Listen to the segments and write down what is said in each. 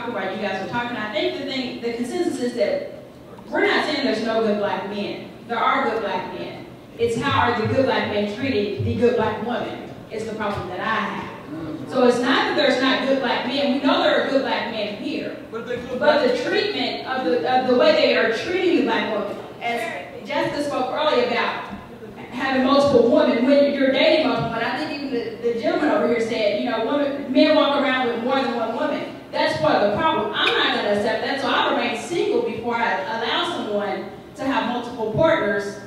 talking while you guys were talking. I think the consensus is that we're not saying there's no good black men. There are good black men. It's how are the good black men treating the good black woman is the problem that I have. So it's not that there's not good black men. We know there are good black men here. But the treatment of the way they are treating the black woman, as Jessica spoke earlier about having multiple women, when you're dating multiple women, I think even the gentleman over here said, you know, men walk around with more than one woman. That's part of the problem. I'm not going to accept that, so I'll remain single before I allow someone to have multiple partners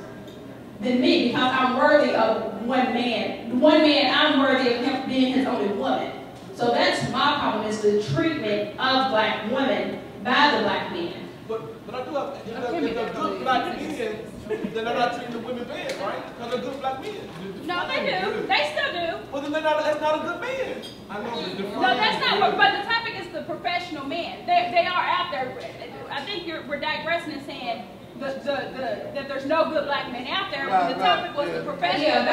than me, because I'm worthy of one man. One man, I'm worthy of him being his only woman. So that's my problem, is the treatment of black women by the black men. But I do have, if they're good black men, then they're not treating the women bad, right? Because they're good black men. No, they do. They still do. Well, then that's not a good man. I know the difference. No, that's not what, but the topic is the professional men. They are out there. I think we're digressing and saying that there's no good black men out there. Right, the topic was the professional. Yeah,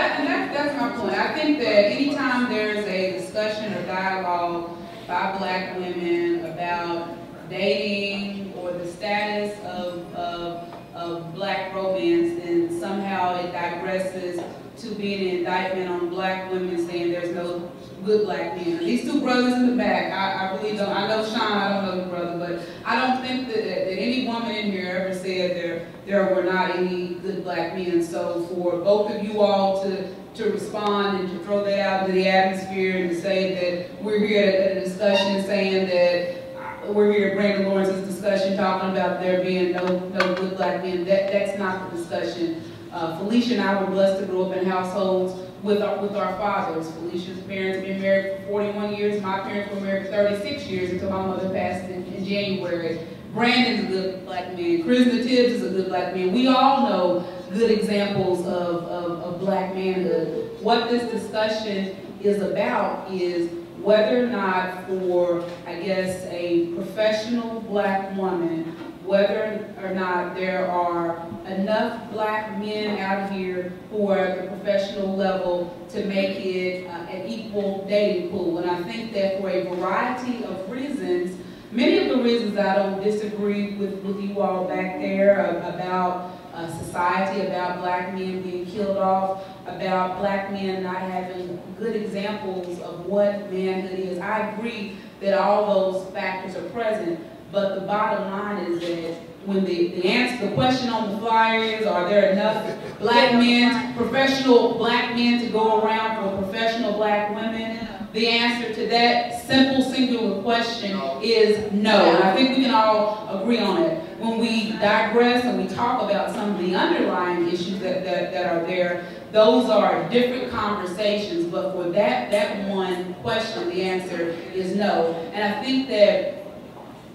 that's my point. I think that anytime there's a discussion or dialogue by black women about dating or the status of black romance, then somehow it digresses to being an indictment on black women, saying there's no good black men. These two brothers in the back, I really don't. I know Sean, I don't know the brother, but I don't think that any woman in here ever said there were not any good black men. So for both of you all to respond and to throw that out into the atmosphere and to say that we're here at a discussion saying that we're here at Brandon Lawrence's discussion talking about there being no good black men, that's not the discussion. Felicia and I were blessed to grow up in households with our fathers. Felicia's parents have been married for 41 years. My parents were married for 36 years until my mother passed in January. Brandon's a good black man. Krishna Tibbs is a good black man. We all know good examples of black manhood. What this discussion is about is whether or not for, I guess, a professional black woman, whether or not there are enough black men out here who are at the professional level to make it an equal dating pool. And I think that for a variety of reasons, many of the reasons I don't disagree with you all back there about society, about black men being killed off, about black men not having good examples of what manhood is. I agree that all those factors are present. But the bottom line is that when the question on the flyer is, are there enough black men, professional black men to go around for professional black women? The answer to that simple, singular question is no. And I think we can all agree on it. When we digress and we talk about some of the underlying issues that are there, those are different conversations. But for that one question, the answer is no. And I think that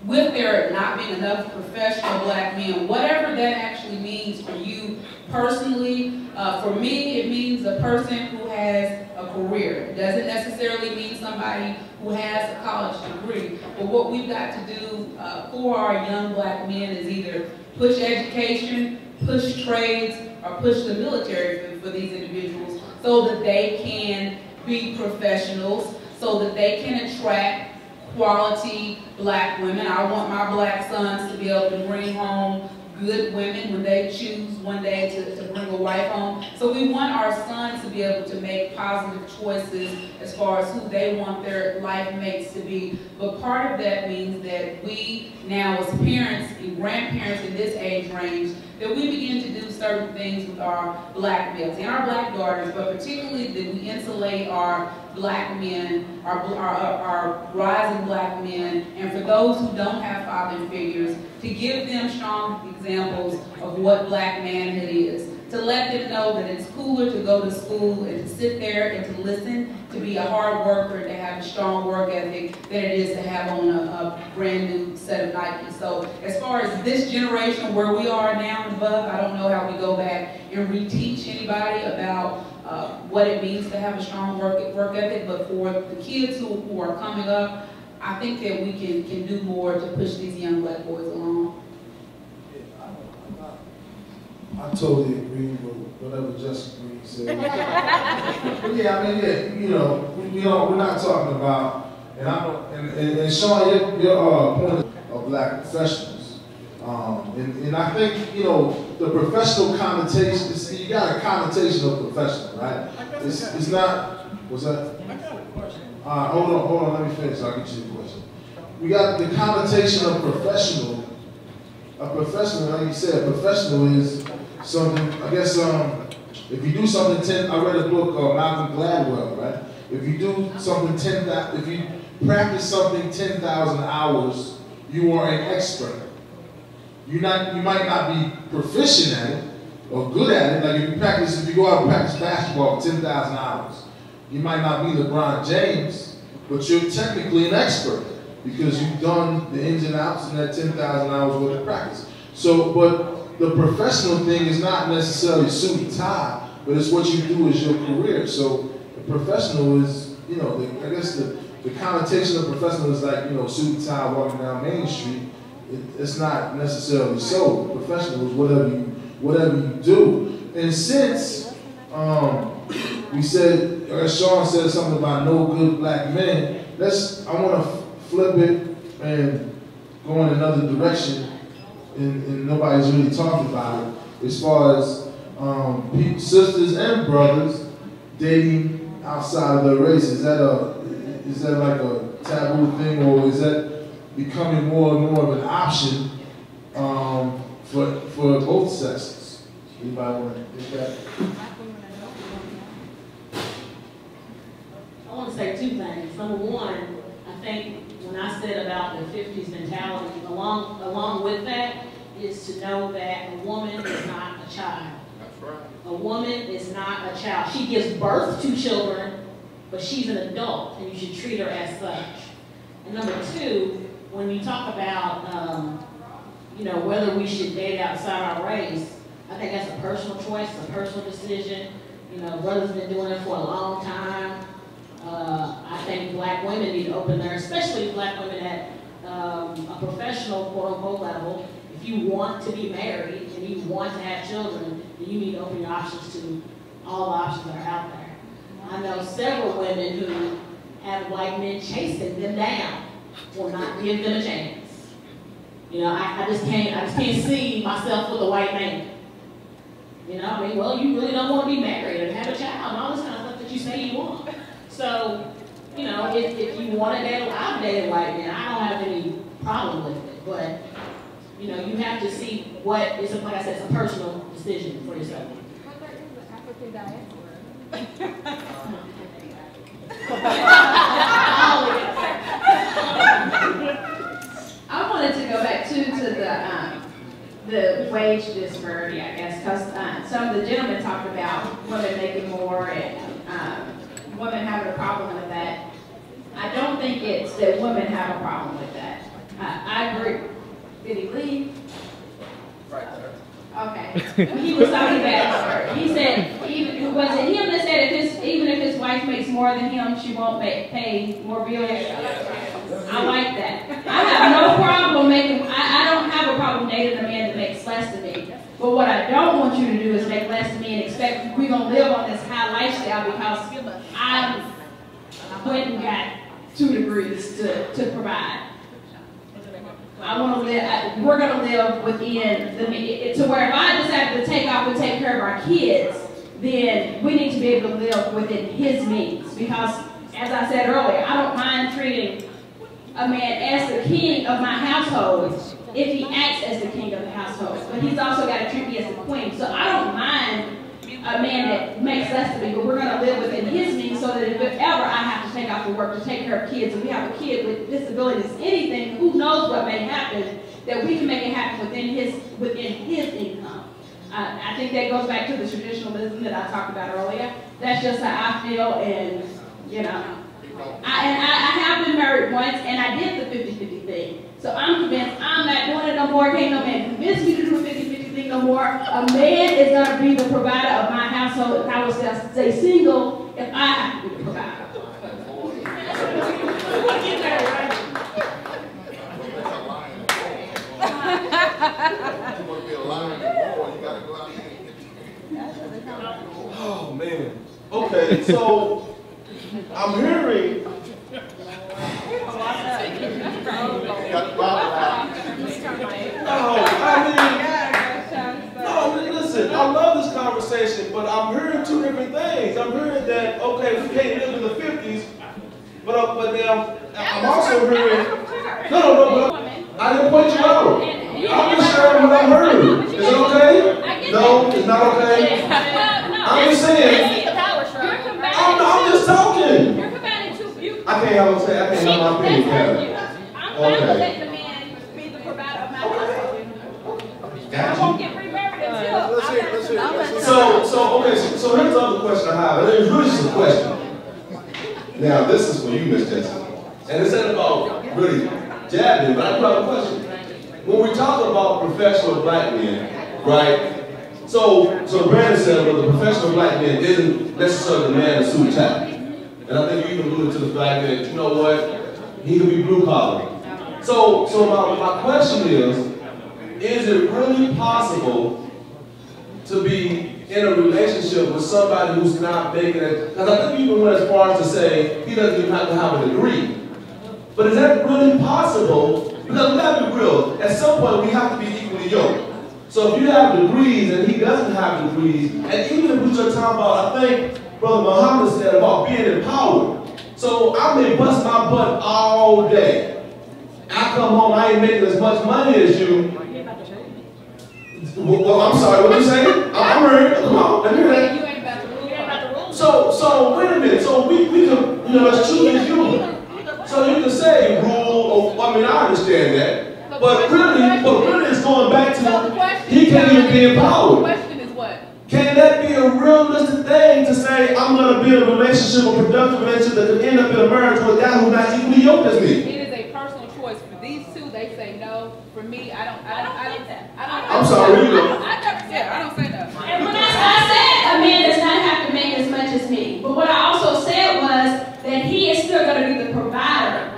with there not being enough professional black men, whatever that actually means for you personally, for me it means a person who has a career. It doesn't necessarily mean somebody who has a college degree. But what we've got to do for our young black men is either push education, push trades, or push the military for these individuals so that they can be professionals, so that they can attract quality black women. I want my black sons to be able to bring home good women when they choose one day to bring a wife home. So we want our sons to be able to make positive choices as far as who they want their life mates to be. But part of that means that we now as parents and grandparents in this age range, that we begin to do certain things with our black males and our black daughters, but particularly that we insulate our black men, our rising black men, and for those who don't have father figures, to give them strong examples of what black manhood is. To let them know that it's cooler to go to school and to sit there and to listen, to be a hard worker, to have a strong work ethic, than it is to have on a brand new set of Nikes. So as far as this generation where we are now and above, I don't know how we go back and reteach anybody about what it means to have a strong work ethic, but for the kids who are coming up, I think that we can do more to push these young black boys along. I totally agree with whatever Justice Green said. But yeah, I mean, yeah, you know, we're not talking about And Sean, your point of black professionals, and I think, you know, the professional connotation, you got a connotation of professional, right? It's not, what's that? Hold on, let me finish, I'll get you the question. We got the connotation of professional. A professional, like you said, a professional is something, I guess, if you do something I read a book called Malcolm Gladwell, right? If you do something if you practice something 10,000 hours, you are an expert. You might not be proficient at it or good at it. Like if you go out and practice basketball for 10,000 hours, you might not be LeBron James, but you're technically an expert because you've done the ins and outs in that 10,000 hours worth of practice. So, but the professional thing is not necessarily suit and tie, but it's what you do as your career. So the professional is, you know, I guess the connotation of professional is like, you know, suit and tie walking down Main Street. It's not necessarily so. The professional is whatever you do. And since we said, Sean said something about no good black men, I want to flip it and go in another direction, and nobody's really talking about it, as far as sisters and brothers dating outside of their race. Is that like a taboo thing, or is that becoming more and more of an option for both sexes? Anybody want to take that? I want to say two things. Number one, I think when I said about the 50s mentality, along with that is to know that a woman is not a child. That's right. A woman is not a child. She gives birth to children, but she's an adult, and you should treat her as such. And number two, when you talk about, you know, whether we should date outside our race, I think that's a personal choice, a personal decision. You know, brother's been doing it for a long time. I think black women need to open their, especially black women at a professional, quote unquote, level. If you want to be married and you want to have children, then you need to open your options to all the options that are out there. I know several women who have black men chasing them down, will not give them a chance. You know, I just can't see myself with a white man. You know, I mean, well, you really don't want to be married and have a child and all this kind of stuff that you say you want. So, you know, if you want to date, I've dated white men. I don't have any problem with it. But, you know, you have to see what is, like I said, it's a personal decision for yourself. But there is an African diaspora. I wanted to go back to the wage disparity, I guess, because some of the gentlemen talked about women making more and women having a problem with that. I don't think it's that women have a problem with that. I agree. Did he leave? Right there. Okay. He was talking about, he said, was it him that said even if his wife makes more than him, she won't pay more bills? I like that. I have no problem I don't have a problem dating a man that makes less than me. But what I don't want you to do is make less than me and expect we're going to live on this high lifestyle because I went and got 2 degrees to provide. I want to live, we're going to live within to where if I decide to take off and take care of our kids, then we need to be able to live within his means. Because, as I said earlier, I don't mind treating a man as the king of my household if he acts as the king of the household. But he's also got to treat me as the queen. So I don't mind a man that makes less than me, but we're going to live within his means so that if ever I have to take off to work to take care of kids, and we have a kid with disabilities, anything, who knows what may happen, that we can make it happen within his income. I think that goes back to the traditionalism that I talked about earlier. That's just how I feel, and you know. I have been married once, and I did the 50-50 thing. So I'm convinced I'm not doing it no more. Can't no man convince me to do the 50-50 thing no more. A man is going to be the provider of my household. If I was to stay single, if I have to be the provider. Oh man. Okay, so I'm hearing but I'm hearing two different things. I'm hearing that, okay, we can't live in the 50s, but now, I'm also hearing, no, I didn't point you out. I'm just sharing what I heard. Is it okay? No, it's not okay. I'm just saying. I'm just talking. You're combating two. I can't have my opinion. I'm fine with letting the man be the provider of my household. I won't get remarried until. Let's see. So here's the other question I have, and it's really just a question. Now, this is for you, Miss Jensen. And this ain't about really jabbing, but I do have a question. When we talk about professional black men, right? So Brandon said, well, the professional black man isn't necessarily the man in suit and tie. And I think you even alluded to the fact that, you know what, he could be blue collar. So my question is it really possible to be in a relationship with somebody who's not making it? Because I think you even went as far as to say he doesn't even have to have a degree. But is that really possible? Because we gotta be real, at some point we have to be equally yoked. So if you have degrees and he doesn't have degrees, and even if we just talk about, I think Brother Muhammad said about being empowered. So I may bust my butt all day. I come home, I ain't making as much money as you. Well, I'm sorry, what you saying? I'm hearing, come on, let me hear that. You ain't about the rule. So wait a minute, so we can, you know, as true as you. So you can say rule, I mean, I understand that. But really it's going back to, he can't even be empowered. The question is what? Can that be a realistic thing to say, I'm going to be in a relationship, a productive relationship that could end up in a marriage with a guy who's not equally yoked as me? It is a personal choice. For these two, they say no. For me, I don't think that. I'm sorry, you know. I don't say no. And when I said a man does not have to make as much as me, but what I also said was that he is still going to be the provider.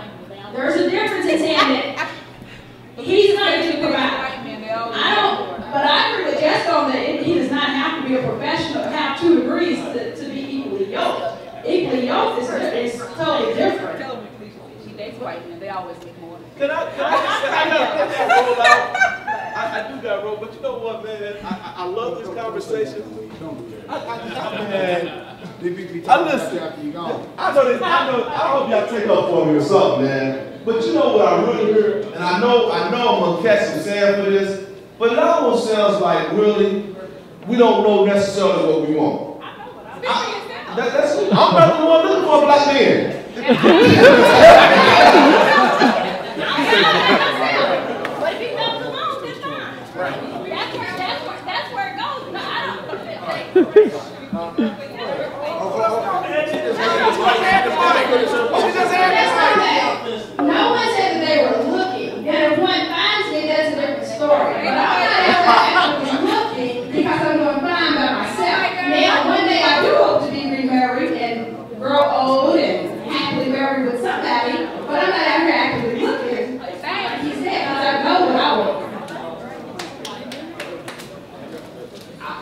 There's a difference in saying that he's not going to be the provider. But I agree with Jessica that he does not have to be a professional, have 2 degrees to be equally yoked. Equally yoked is totally different. Tell them, please. She dates white men. They always make more. Can I just say, I do got rolled, but you know what, man? I love this conversation. I listen. I hope y'all take up for me or something, man. But you know what I really hear, and I know I'm gonna catch some sand for this, but it almost sounds like really we don't know necessarily what we want. That's I'm not the one looking for a black man. But if he goes alone, then fine. Right. That's where it goes. No, I No one said that they were looking. And if one finds me, that's a different story. But I'm not ever actually looking because I'm doing fine by myself. Now, one day I do hope to be remarried and grow old and happily married with somebody, but I'm not out here actively looking, like he said, because I know what I want.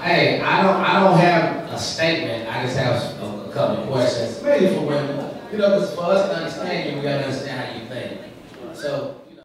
Hey, I don't have a statement. I just have a couple of questions, maybe for women. You know, because for us to understand you, we gotta understand how you think. So